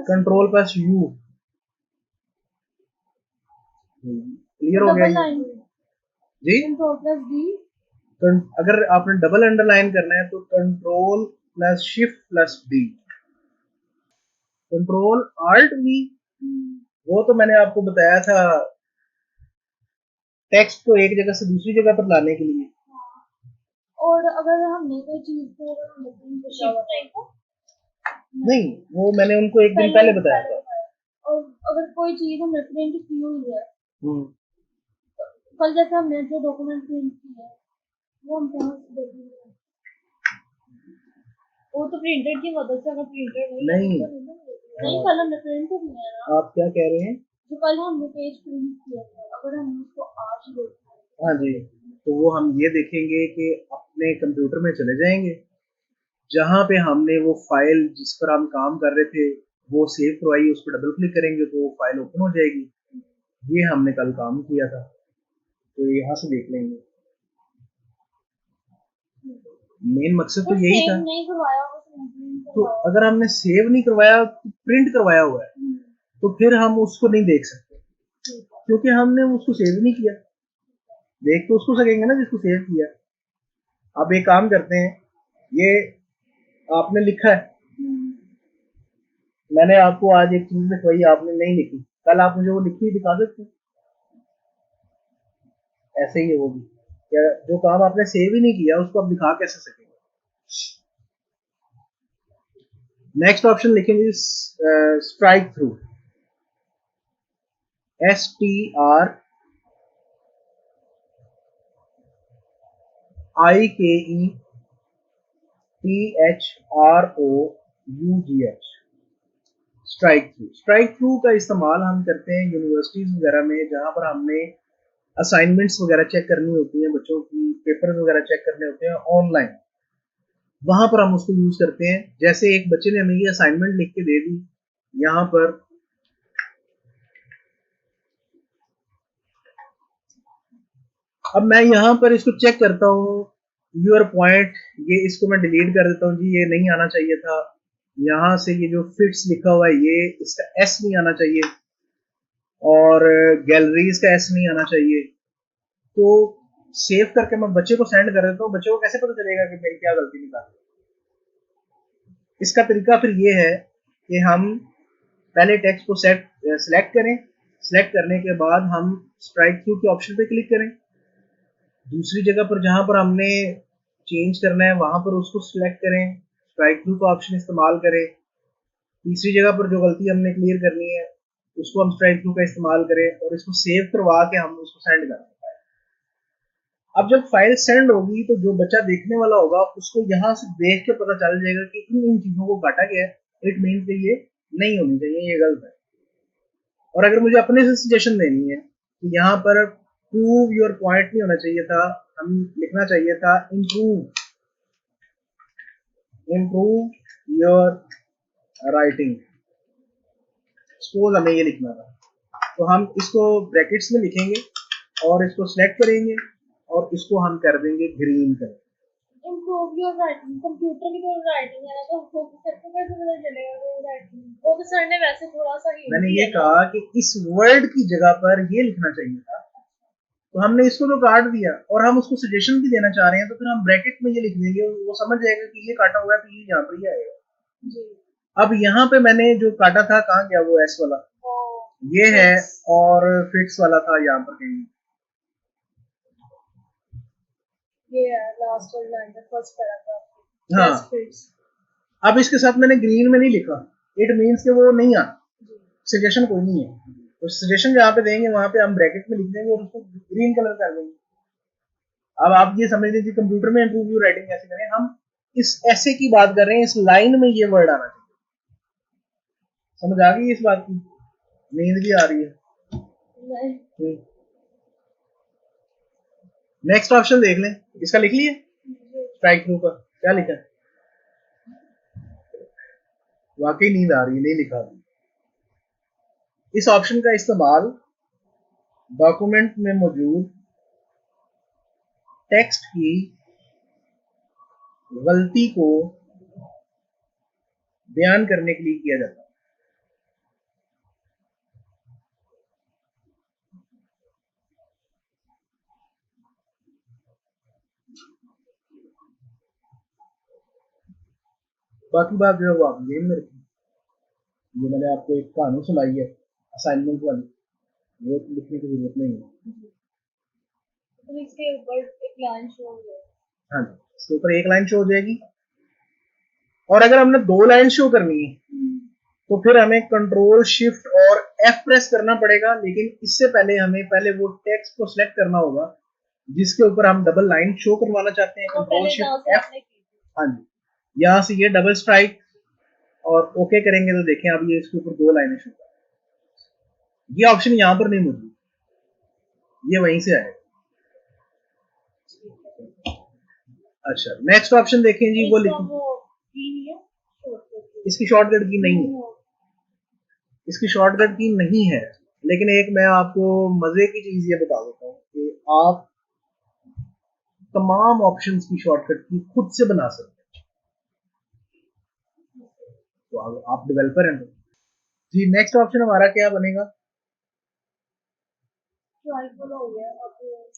कंट्रोल प्लस यू, क्लियर हो गया जी। अगर आपने डबल अंडरलाइन करना है तो control plus shift plus D, control alt V, वो तो मैंने आपको बताया था टेक्स्ट को एक जगह से दूसरी जगह पर लाने के लिए। और अगर हमने कोई चीज को नहीं, वो मैंने उनको एक दिन पहले बताया था। और अगर कोई चीज हमने प्रिंट की हुई है, कल जैसे हमने जो डॉक्यूमेंट प्रिंट किया है वो हम कहाँ से देखेंगे? वो तो प्रिंटर की मदद से, अगर प्रिंटर नहीं कल हमने प्रिंट किया है। आप क्या कह रहे हैं? जो कल हमने पेज प्रिंट किया था, अगर हम उसको आज देखें, हाँ जी, तो वो हम ये देखेंगे कि अपने कंप्यूटर में चले जाएंगे, जहाँ पे हमने वो फाइल जिस पर हम काम कर रहे थे वो सेव करवाई, उस पर डबल क्लिक करेंगे तो वो फाइल ओपन हो जाएगी। ये हमने कल काम किया था, तो यहाँ से देख लेंगे। मेन मकसद तो यही था। नहीं करवाया, तो अगर हमने सेव नहीं करवाया, प्रिंट करवाया हुआ है, तो फिर हम उसको नहीं देख सकते, क्योंकि हमने उसको सेव नहीं किया। देख तो उसको सकेंगे ना जिसको सेव किया। अब एक काम करते हैं, ये आपने लिखा है, मैंने आपको आज एक चीज लिखवाई, आपने नहीं लिखी, कल आप मुझे वो लिखी दिखा सकते? ऐसे ही है वो भी, क्या जो काम आपने सेव ही नहीं किया उसको आप दिखा कैसे सकेंगे? नेक्स्ट ऑप्शन लिखेंगे strike through, STRIKETHROUGH, strike through का इस्तेमाल हम करते हैं यूनिवर्सिटीज वगैरह में, जहाँ पर हमने असाइनमेंट्स वगैरह चेक करनी होती हैं, बच्चों की पेपर्स वगैरह चेक करने होते हैं ऑनलाइन, वहां पर हम उसको यूज करते हैं। जैसे एक बच्चे ने हमें ये असाइनमेंट लिख के दे दी, यहाँ पर अब मैं यहाँ पर इसको चेक करता हूँ, योर पॉइंट, ये इसको मैं डिलीट कर देता हूँ जी, ये नहीं आना चाहिए था। यहाँ से ये जो फिट्स लिखा हुआ है, ये इसका एस नहीं आना चाहिए, और गैलरीज का एस नहीं आना चाहिए। तो सेव करके मैं बच्चे को सेंड कर देता हूँ। बच्चे को कैसे पता चलेगा कि मेरी क्या गलती निकाली? इसका तरीका फिर ये है कि हम पहले टेक्स्ट को सिलेक्ट करें, सिलेक्ट करने के बाद हम स्ट्राइक थ्रू के ऑप्शन पे क्लिक करें, दूसरी जगह पर जहां पर हमने चेंज करना है वहां पर उसको सिलेक्ट करें, स्ट्राइक थ्रू का ऑप्शन इस्तेमाल करें, तीसरी जगह पर जो गलती हमने क्लियर करनी है उसको हम स्ट्राइक थ्रू का इस्तेमाल करें, और इसको सेव करवा के हम उसको सेंड कर दें। अब जब फाइल सेंड होगी तो जो बच्चा देखने वाला होगा उसको यहाँ से देख के पता चल जाएगा कि इन चीजों को काटा गया है, इट मीन कि ये नहीं होनी चाहिए, ये गलत है। और अगर मुझे अपने से सजेशन देनी है तो यहाँ पर प्रूव योर पॉइंट नहीं होना चाहिए था, हम लिखना चाहिए था इम्प्रूव योर राइटिंग। सपोज हमें ये लिखना था, तो हम इसको ब्रैकेट्स में लिखेंगे और इसको सिलेक्ट करेंगे और इसको हम कर देंगे green colour. Improve your writing, computer की जो राइटिंग है ना, तो उसको सबको कैसे पता चलेगा कि राइटिंग, वो तो सर ने वैसे थोड़ा सा ही मैंने ये कहा कि इस वर्ड की जगह पर ये लिखना चाहिए था, तो हमने इसको तो काट दिया और हम उसको सजेशन भी देना चाह रहे हैं, तो फिर हम ब्रैकेट में ये लिख देंगे, वो समझ जाएगा कि ये काटा हुआ है, तो ये यहाँ पर ही आएगा। अब यहाँ पे मैंने जो काटा था, कहाँ गया वो एस वाला, ये है, और फिक्स वाला था यहाँ पर कहीं, ये लास्ट लाइन है, फर्स्ट पैराग्राफ। हाँ, अब इसके साथ मैंने ग्रीन में नहीं लिखा, इट मीन्स कि वो नहीं आ, सजेशन कोई नहीं है, तो सजेशन जहाँ पे देंगे वहां पे हम ब्रैकेट में लिख देंगे और उसको ग्रीन कलर कर देंगे। अब आप ये समझ लीजिए कंप्यूटर में इम्प्रूव योर राइटिंग कैसे करें, हम इस ऐसे की बात कर रहे हैं, इस लाइन में ये वर्ड आना चाहिए। समझ आ गई इस बात की? नींद भी आ रही है। नेक्स्ट ऑप्शन देख लें, इसका लिख लिए स्ट्राइक थ्रू का क्या लिखा है? वाकई नींद आ रही है, नहीं लिखा। इस ऑप्शन का इस्तेमाल डॉक्यूमेंट में मौजूद टेक्स्ट की गलती को बयान करने के लिए किया जाता है। बाकी बात जो है वो आप गेम में रखें। ये मैंने आपको एक कहानी सुनाई है असाइनमेंट वाली, वो लिखने की जरूरत नहीं है। तो इसके ऊपर एक लाइन शो हो जाएगी। हाँ, इसके ऊपर एक लाइन शो हो जाएगी, और अगर हमने 2 लाइन शो करनी है तो फिर हमें कंट्रोल शिफ्ट और एफ प्रेस करना पड़ेगा, लेकिन इससे पहले हमें पहले वो टेक्स्ट को सिलेक्ट करना होगा जिसके ऊपर हम डबल लाइन शो करवाना चाहते हैं। कंट्रोल शिफ्ट एफ, हाँ जी, यहाँ से ये डबल स्ट्राइक और ओके करेंगे तो देखें अब ये इसके ऊपर 2 लाइनें शो कर, ये ऑप्शन यहाँ पर नहीं मौजूद, ये वहीं से आएगा। अच्छा, नेक्स्ट ऑप्शन देखें जी, वो लिखें, इसकी शॉर्टकट की नहीं है, इसकी शॉर्टकट की नहीं है, लेकिन एक मैं आपको मजे की चीज ये बता देता हूँ कि आप तमाम ऑप्शंस की शॉर्टकट की खुद से बना सकते हैं, तो आप डेवलपर हैं जी। नेक्स्ट ऑप्शन हमारा क्या बनेगा?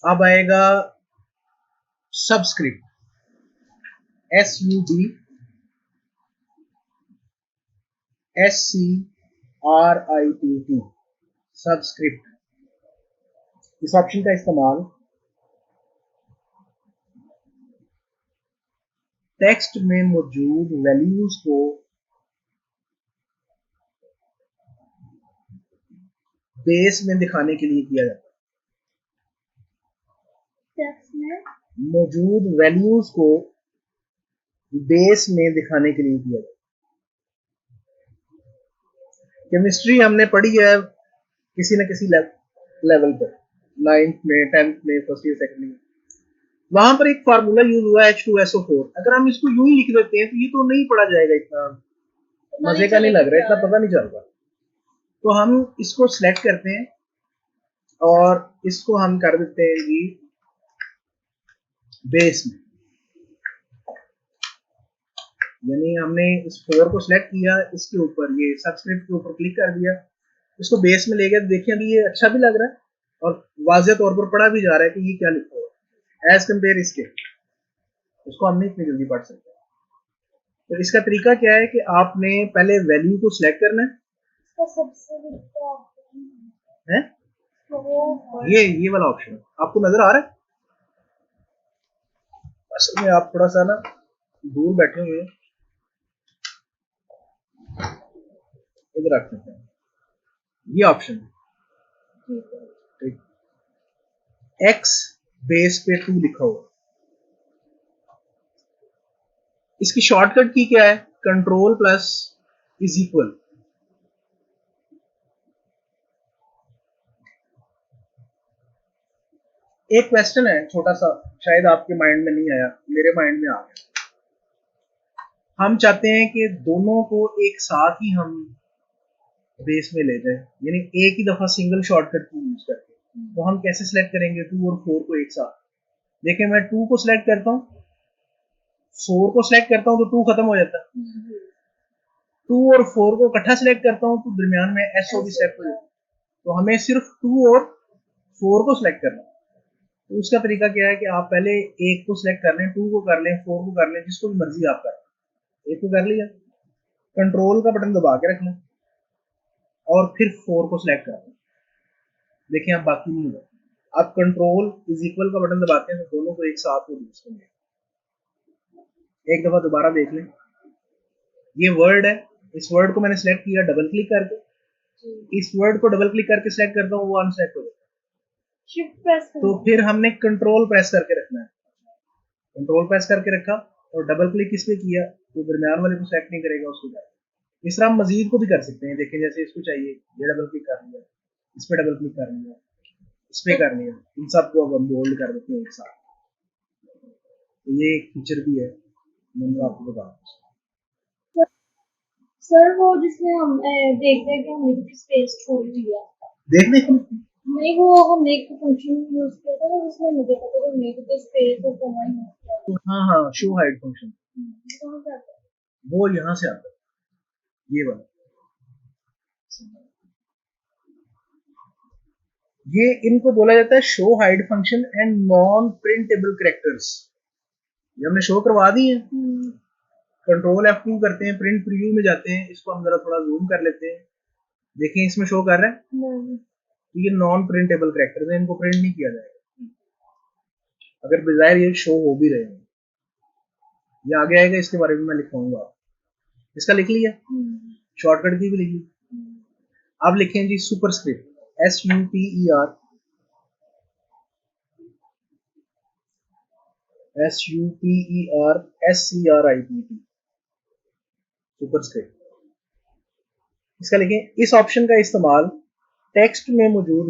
अब आएगा सबस्क्रिप्ट, SUBSCRIPT, सबस्क्रिप्ट। इस ऑप्शन का इस्तेमाल टेक्स्ट में मौजूद वैल्यूज को बेस में दिखाने के लिए किया जाता है। टेक्स्ट में मौजूद वैल्यूज को बेस में दिखाने के लिए किया जाता है। केमिस्ट्री हमने पढ़ी है किसी न किसी लेवल पर, 9th में, 10th में, फर्स्ट ईयर सेकंड में, वहां पर एक फार्मूला यूज हुआ H2SO4। अगर हम इसको यूं ही लिख देते हैं तो ये तो नहीं पढ़ा जाएगा, इतना मजे का नहीं लग रहा, इतना पता नहीं चल रहा। तो हम इसको सिलेक्ट करते हैं और इसको हम कर देते हैं जी बेस में, यानी हमने इस 4 को सिलेक्ट किया, इसके ऊपर ये सबस्क्रिप्ट के ऊपर क्लिक कर दिया, इसको बेस में ले गए। देखिए अभी ये अच्छा भी लग रहा है और वाज़ेह तौर पर पढ़ा भी जा रहा है कि ये क्या लिखा हुआ है एज कम्पेयर इसके, उसको हम नहीं इतनी जल्दी पढ़ सकते। तो इसका तरीका क्या है कि आपने पहले वैल्यू को सिलेक्ट करना है, ये वाला ऑप्शन आपको नजर आ रहा है। असल में आप थोड़ा सा ना दूर बैठे हुए हैं, इधर रख सकते हैं, ये ऑप्शन ठीक, एक्स बेस पे 2 लिखा हुआ, इसकी शॉर्टकट की क्या है, कंट्रोल प्लस इज इक्वल। एक क्वेश्चन है छोटा सा, शायद आपके माइंड में नहीं आया, मेरे माइंड में आ गया। हम चाहते हैं कि दोनों को एक साथ ही हम बेस में ले जाए, यानी एक ही दफा सिंगल शॉर्टकट को यूज करके। तो हम कैसे सिलेक्ट करेंगे 2 और 4 को एक साथ? देखिए मैं 2 को सिलेक्ट करता हूँ, 4 को सिलेक्ट करता हूँ तो 2 खत्म हो जाता है। 2 और 4 को इकट्ठा सिलेक्ट करता हूँ तो दरमियान में SO भी सिलेक्ट हो जाता है। तो हमें सिर्फ 2 और 4 को सिलेक्ट करना है। तो उसका तरीका क्या है कि आप पहले एक को सिलेक्ट कर लें, 2 को कर लें, 4 को कर लें, जिसको भी मर्जी आप कर लें। एक को कर लिया, कंट्रोल का बटन दबा के रखना और फिर 4 को सिलेक्ट कर लें। देखिए आप बाकी नहीं होगा, आप कंट्रोल इज इक्वल का बटन दबाते हैं तो दोनों को एक साथ हो यूज करेंगे। एक दफा दोबारा देख लें, ये वर्ड है, इस वर्ड को मैंने सिलेक्ट किया डबल क्लिक करके, इस वर्ड को डबल क्लिक करके सिलेक्ट करता हूँ, वो अनसेलेक्ट हो जाता है। शिफ्ट प्रेस तो फिर हमने कंट्रोल प्रेस करके रखना है, कंट्रोल प्रेस करके रखा और डबल क्लिक इस पे किया तो दरमियान वाले को सेलेक्ट नहीं करेगा, उसको जाएगा। इस तरह हम मजीद को भी कर सकते हैं। देखिए जैसे इसको चाहिए, ये डबल क्लिक कर लिया, इस पे डबल क्लिक कर लिया, इस पे कर लिया, इन सबको अब हम बोल्ड कर देते हैं एक साथ। तो ये एक फीचर भी है, मैंने आपको बताया। सर वो जिसमें हम देखते हैं कि हमने कितनी स्पेस छोड़ी हुई है, देखने को नहीं वो हमने एक फंक्शन यूज किया था उसमें मुझे पता है हमने कितनी स्पेस और कमाई है। हाँ हाँ, शो हाइड फंक्शन वो यहाँ से आता है, ये वाला। ये इनको बोला जाता है show hide function and non printable characters. ये हमने शो करवा दी है, कंट्रोल F2 करते हैं, प्रिंट प्रीव्यू में जाते हैं, इसको हम जरा थोड़ा जूम कर लेते हैं। देखिए इसमें शो कर रहा है, तो ये नॉन प्रिंटेबल कैरेक्टर्स है, इनको प्रिंट नहीं किया जाएगा। अगर डिजायर ये शो हो भी रहे हैं, ये आगे आएगा, इसके बारे में मैं लिखवाऊंगा। इसका लिख लिया, शॉर्टकट की भी लिख ली। अब लिखें जी सुपरस्क्रिप्ट SUPER SCRIPT, सुपरस्क्रिप्ट। इसका लिखें, इस ऑप्शन का इस्तेमाल टेक्स्ट में मौजूद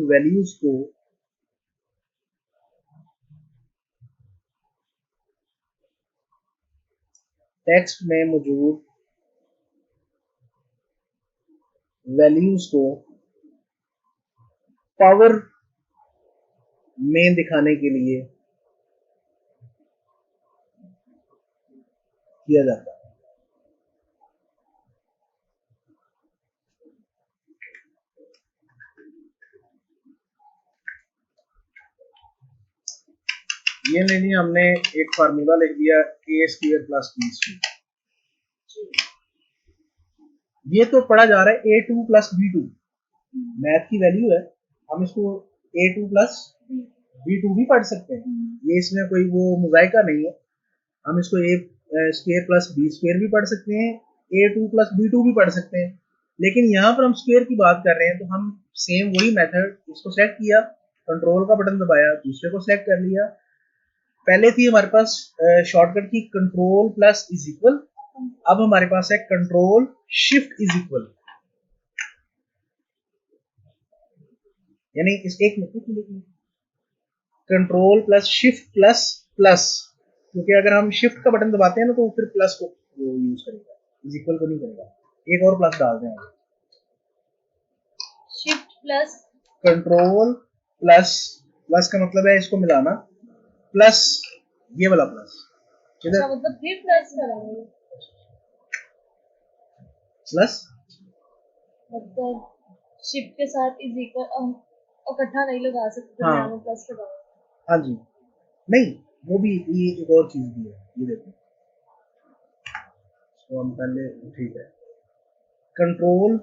वैल्यूज को पावर में दिखाने के लिए किया जाता है। ये नहीं, हमने एक फार्मूला लिख दिया A² + B²। ये तो पढ़ा जा रहा है A2 + B2, मैथ की वैल्यू है, हम इसको A2 + B2 भी पढ़ सकते हैं, ये इसमें कोई वो मुजायका नहीं है। हम इसको A² + B² भी पढ़ सकते हैं, A2 + B2 भी पढ़ सकते हैं, लेकिन यहाँ पर हम स्क्वायर की बात कर रहे हैं तो हम सेम वही मेथड, इसको सेलेक्ट किया, कंट्रोल का बटन दबाया, दूसरे को सिलेक्ट कर लिया। पहले थी हमारे पास शॉर्टकट की कंट्रोल += अब हमारे पास है कंट्रोल Shift=। यानी इस एक में control plus shift plus plus, क्योंकि अगर हम शिफ्ट का बटन दबाते हैं ना तो फिर प्लस को वो यूज करेगा, इज इक्वल को नहीं करेगा। एक और प्लस डाल दें, shift plus control plus, plus का मतलब है इसको मिलाना, प्लस ये वाला प्लस, अच्छा मतलब फिर प्लस करेंगे, प्लस मतलब शिफ्ट के साथ इज इक्वल इकट्ठा नहीं लगा सकते, हाँ दरमियान में प्लस लगाओ। हाँ जी, नहीं वो भी, ये एक और चीज भी है, ये देखो तो हम पहले, ठीक है, कंट्रोल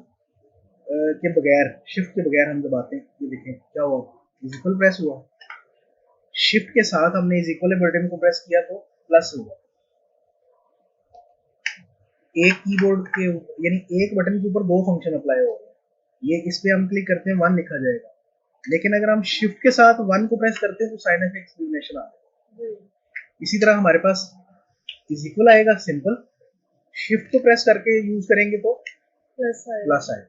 के बगैर, शिफ्ट के बगैर हम दबाते हैं, ये देखें क्या हुआ, इज इक्वल प्रेस हुआ, शिफ्ट के साथ हमने इज इक्वल बटन को प्रेस किया तो प्लस हुआ। एक कीबोर्ड के यानी एक बटन के ऊपर दो फंक्शन अप्लाई हो गए, ये इस पे हम क्लिक करते हैं 1 लिखा जाएगा, लेकिन अगर हम शिफ्ट के साथ 1 को प्रेस करते हैं तो साइन ऑफ एक्सक्लेमेशन आ जाएगा। इसी तरह हमारे पास इज इक्वल आएगा सिंपल, शिफ्ट को प्रेस करके यूज करेंगे तो प्लस आएगा,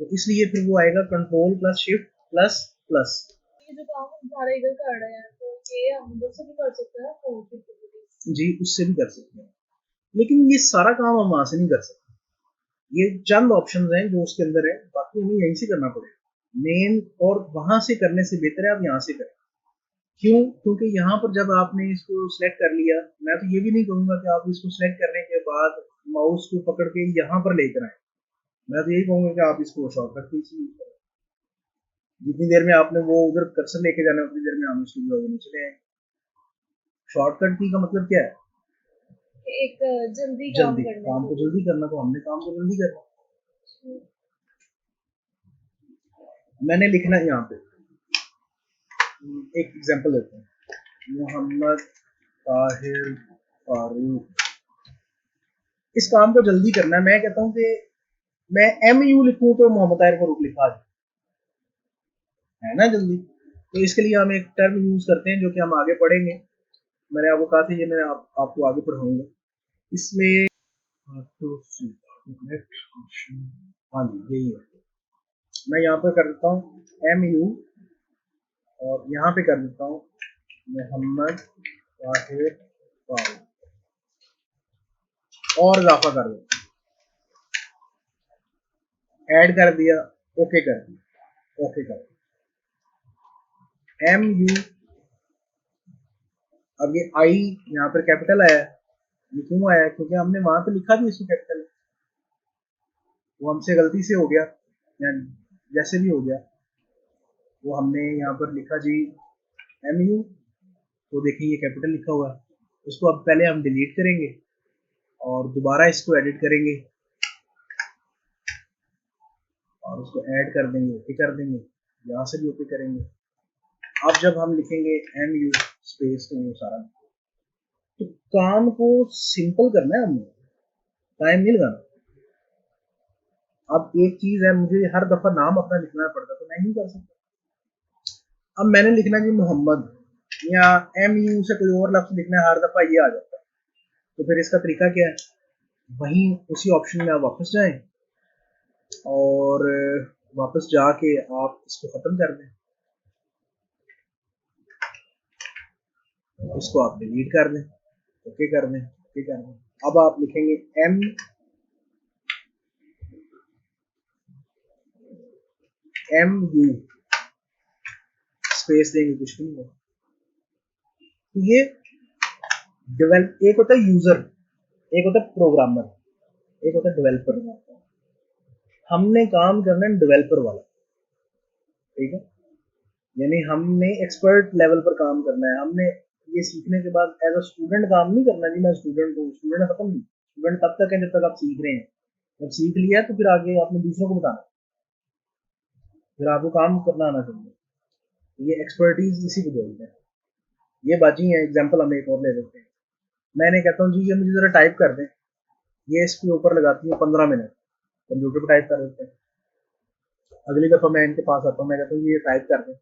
तो इसलिए फिर वो आएगा control plus shift plus plus. ये जो काम हम सारे इधर कर रहे हैं तो ये हम उधर से भी कर सकते हैं, फोन की जी उससे भी कर सकते हैं, लेकिन ये सारा काम हम वहां से नहीं कर सकते, ये चंद ऑप्शंस हैं जो उसके अंदर है, बाकी हमें यहीं से करना पड़ेगा मेन, और वहां से करने से बेहतर है आप यहाँ से करें। क्यों? क्योंकि यहाँ पर जब आपने इसको सिलेक्ट कर लिया, मैं तो ये भी नहीं कहूंगा कि आप इसको सिलेक्ट करने के बाद माउस को पकड़ के यहाँ पर लेकर आए, मैं तो यही कहूंगा कि आप इसको शॉर्टकट की यूज करें, जितनी देर में आपने वो उधर कर्सर लेके जाना है उतनी देर में हम उसको जो चले आए। शॉर्टकट की का मतलब क्या है? एक जल्दी जल्दी करने काम को जल्दी करना, तो हमने काम को जल्दी करना। मैंने लिखना है यहाँ पे, एक एग्जांपल देते हैं, मोहम्मद ताहिर फारूक, इस काम को जल्दी करना है, मैं कहता हूँ कि मैं MU लिखूं तो मोहम्मद ताहिर फारूक लिखा है ना जल्दी, तो इसके लिए हम एक टर्म यूज करते हैं जो कि हम आगे पढ़ेंगे, मैंने आपको कहा था ये मैं आपको आगे पढ़ाऊंगा इसमें। हाँ जी यही है, मैं यहाँ पे कर देता हूँ MU और यहाँ पे कर देता हूँ मोहम्मद ताहिर फारूक और इजाफा कर देता हूँ, ऐड कर दिया, ओके कर दिया, ओके कर दिया, MU, अब ये आई यहाँ पर कैपिटल आया, ये क्यों आया? क्योंकि हमने वहां तो लिखा भी इसको कैपिटल, वो हमसे गलती से हो गया, जैसे भी हो गया, वो हमने यहाँ पर लिखा जी MU, तो देखिए ये कैपिटल लिखा हुआ है, इसको अब पहले हम डिलीट करेंगे और दोबारा इसको एडिट करेंगे और उसको ऐड कर देंगे, ओके कर देंगे, यहाँ से भी ओके करेंगे। अब जब हम लिखेंगे MU स्पेस तो वो सारा, तो काम को सिंपल करना है हमने, टाइम नहीं लगाना। अब एक चीज है, मुझे हर दफा नाम अपना लिखना पड़ता तो मैं नहीं कर सकता, अब मैंने लिखना जी मोहम्मद या MU से कोई और लफ्ज लिखना है, हर दफा ये आ जाता है, तो फिर इसका तरीका क्या है, वहीं उसी ऑप्शन में आप वापस जाएं और वापस जाके आप इसको खत्म कर दें, इसको आप डिलीट कर दें, ओके कर दें, ओके कर दें। अब आप लिखेंगे MU स्पेस देंगे, कुछ नहीं होगा। तो ये डेवलप, एक होता है यूजर, एक होता है प्रोग्रामर, एक होता है डेवलपर, हमने काम करना है डेवलपर वाला, ठीक है, यानी हमने एक्सपर्ट लेवल पर काम करना है, हमने ये सीखने के बाद एज अ स्टूडेंट काम नहीं करना जी, मैं स्टूडेंट हूँ, स्टूडेंट खत्म नहीं, स्टूडेंट तब तक है जब तक आप सीख रहे हैं, जब सीख लिया तो फिर आगे आपने दूसरों को बताना, फिर आपको काम करना आना चाहिए, ये एक्सपर्टीज इसी को बोलते हैं। ये बाजी है, एग्जाम्पल हम एक और ले लेते हैं, मैंने कहता हूँ जी ये मुझे जरा टाइप कर दें, ये इसके ऊपर लगाती हूँ 15 मिनट, कंप्यूटर पर टाइप कर देते हैं, अगली दफा मैं इनके पास आता हूँ, मैं कहता हूँ ये टाइप कर दें,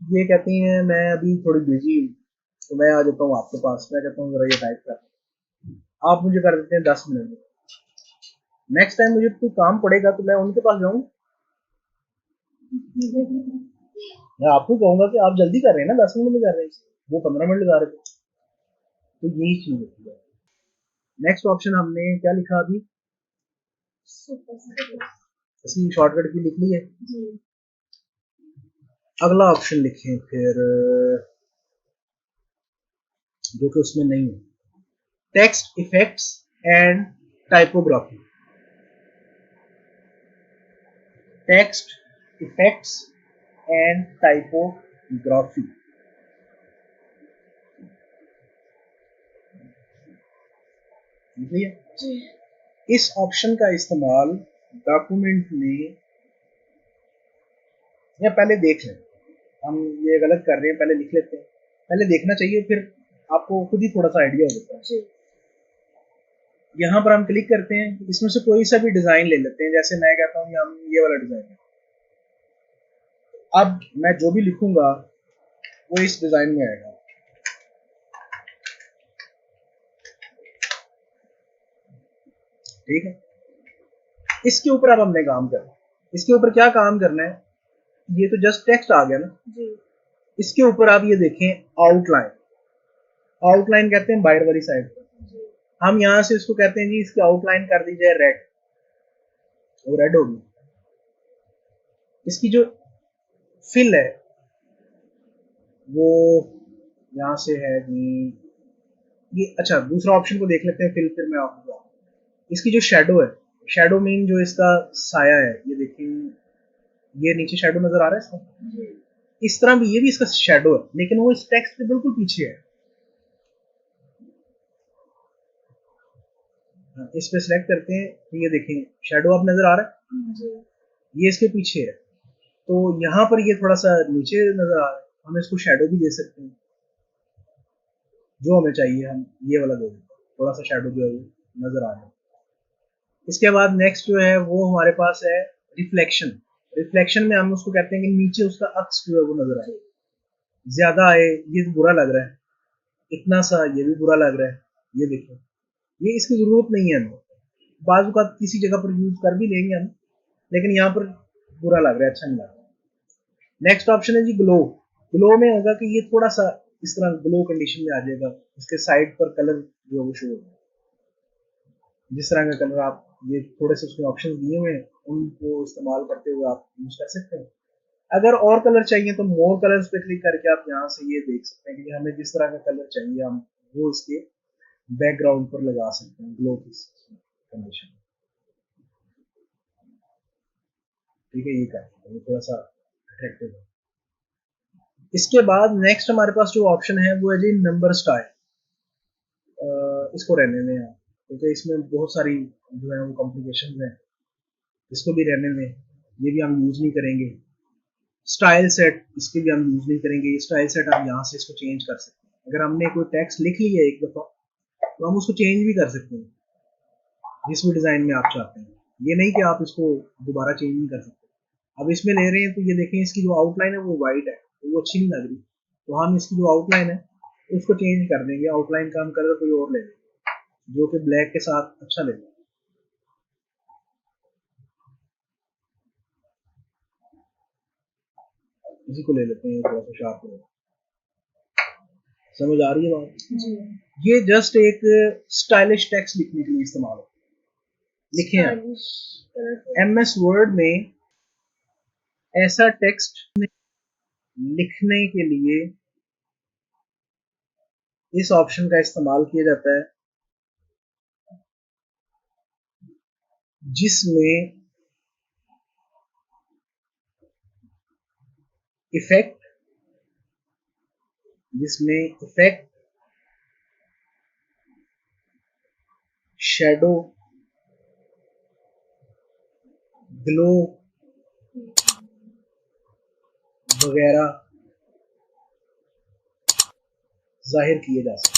ये कहती हैं मैं अभी थोड़ी बिजी हूँ, तो मैं आ जाता हूँ आपके पास, मैं कहता हूँ जरा ये टाइप कर, आप मुझे कर देते हैं 10 मिनट में, नेक्स्ट टाइम मुझे कोई काम पड़ेगा तो मैं उनके पास जाऊँ, मैं आपको कहूंगा कि आप जल्दी कर रहे हैं ना, 10 मिनट में कर रहे हैं, वो 15 मिनट लगा रहे थे। तो यही चीज होती है। नेक्स्ट ऑप्शन हमने क्या लिखा अभी, इसकी शॉर्टकट की लिख ली है। अगला ऑप्शन लिखें फिर जो कि उसमें नहीं है, text effects and typography. Text effects and typography. इस ऑप्शन का इस्तेमाल डॉक्यूमेंट में, या पहले देख लें, हम ये गलत कर रहे हैं, पहले लिख लेते हैं, पहले देखना चाहिए, फिर आपको खुद ही थोड़ा सा आइडिया हो जाता है। यहाँ पर हम क्लिक करते हैं, इसमें से कोई सा भी डिजाइन ले लेते हैं, जैसे मैं कहता हूँ हम ये वाला डिजाइन है। अब मैं जो भी लिखूंगा वो इस डिजाइन में आएगा। ठीक है, इसके ऊपर अब हमने काम करना। इसके ऊपर क्या काम करना है, ये तो जस्ट टेक्स्ट आ गया ना जी। इसके ऊपर आप ये देखें आउटलाइन। आउटलाइन कहते हैं बाहर वाली साइड पर। हम यहां से इसको कहते हैं जी इसकी आउटलाइन कर दी जाए रेड, वो रेड होगी। इसकी जो फिल है वो यहां से है जी ये। अच्छा, दूसरा ऑप्शन को देख लेते हैं फिर मैं आपको बताऊं। इसकी जो शेडो है, शेडो मीन जो इसका साया है, ये देखिए ये नीचे शेडो नजर आ रहा है इसका, इस तरह भी ये भी इसका शेडो है, लेकिन वो इस टेक्स्ट के बिल्कुल पीछे है। इस पे सिलेक्ट करते हैं तो ये देखें शेडो अब नजर आ रहा है, ये इसके पीछे है। तो यहाँ पर ये थोड़ा सा नीचे नजर आ रहा है, हम इसको शेडो भी दे सकते हैं जो हमें चाहिए, हम ये वाला दे देते हैं, थोड़ा सा शेडो जो है वो नजर आ रहा है। इसके बाद नेक्स्ट जो है वो हमारे पास है रिफ्लेक्शन। रिफ्लेक्शन में हम उसको कहते हैं कि नीचे उसका अक्स जो है वो नजर आए, ज्यादा आए, ये बुरा लग रहा है, इतना सा ये भी बुरा लग रहा है, ये देखो ये इसकी जरूरत नहीं है हमें, बाजू का किसी जगह पर यूज कर भी लेंगे हम, लेकिन यहाँ पर बुरा लग रहा है, अच्छा नहीं लग रहा। नेक्स्ट ऑप्शन है जी ग्लो। ग्लो में होगा कि ये थोड़ा सा इस तरह ग्लो कंडीशन में आ जाएगा, इसके साइड पर कलर जो वो शो होगा, जिस तरह का कलर आप ये थोड़े से उसमें ऑप्शन दिए हुए हैं उनको इस्तेमाल करते हुए आप यूज कर सकते हैं। अगर और कलर चाहिए तो मोर कलर्स पे क्लिक करके आप यहाँ से ये देख सकते हैं कि हमें जिस तरह का कलर चाहिए हम वो इसके बैकग्राउंड पर लगा सकते हैं ग्लो की कंडीशन। ठीक है, ये करते हैं थोड़ा सा अट्रैक्टिव है। इसके बाद नेक्स्ट हमारे पास जो ऑप्शन है वो है जी नंबर स्टाइल। इसको रहने में है क्योंकि इसमें बहुत सारी जो है वो कॉम्प्लिकेशन है, इसको भी रहने में, ये भी हम यूज नहीं करेंगे। स्टाइल सेट, इसके भी हम यूज नहीं करेंगे। स्टाइल सेट आप यहाँ से इसको चेंज कर सकते हैं, अगर हमने कोई टेक्स्ट लिख लिया एक दफा तो हम उसको चेंज भी कर सकते हैं जिस भी डिजाइन में आप चाहते हैं, ये नहीं कि आप इसको दोबारा चेंज नहीं कर सकते। अब इसमें ले रहे हैं तो ये देखें इसकी जो आउटलाइन है वो वाइट है, तो वो अच्छी नहीं लग रही, तो हम इसकी जो आउटलाइन है उसको चेंज कर देंगे, आउटलाइन का हम कलर कोई और ले लेंगे जो कि ब्लैक के साथ अच्छा लगेगा। इसी को ले लेते हैं, थोड़ा सा शार्प हो, समझ आ रही है बात जी। ये जस्ट एक स्टाइलिश टेक्स्ट लिखने के लिए इस्तेमाल होता है। लिखे आप MS वर्ड में ऐसा टेक्स्ट लिखने के लिए इस ऑप्शन का इस्तेमाल किया जाता है जिसमें इफेक्ट, शेडो, ग्लो वगैरह जाहिर किए जा सकते हैं।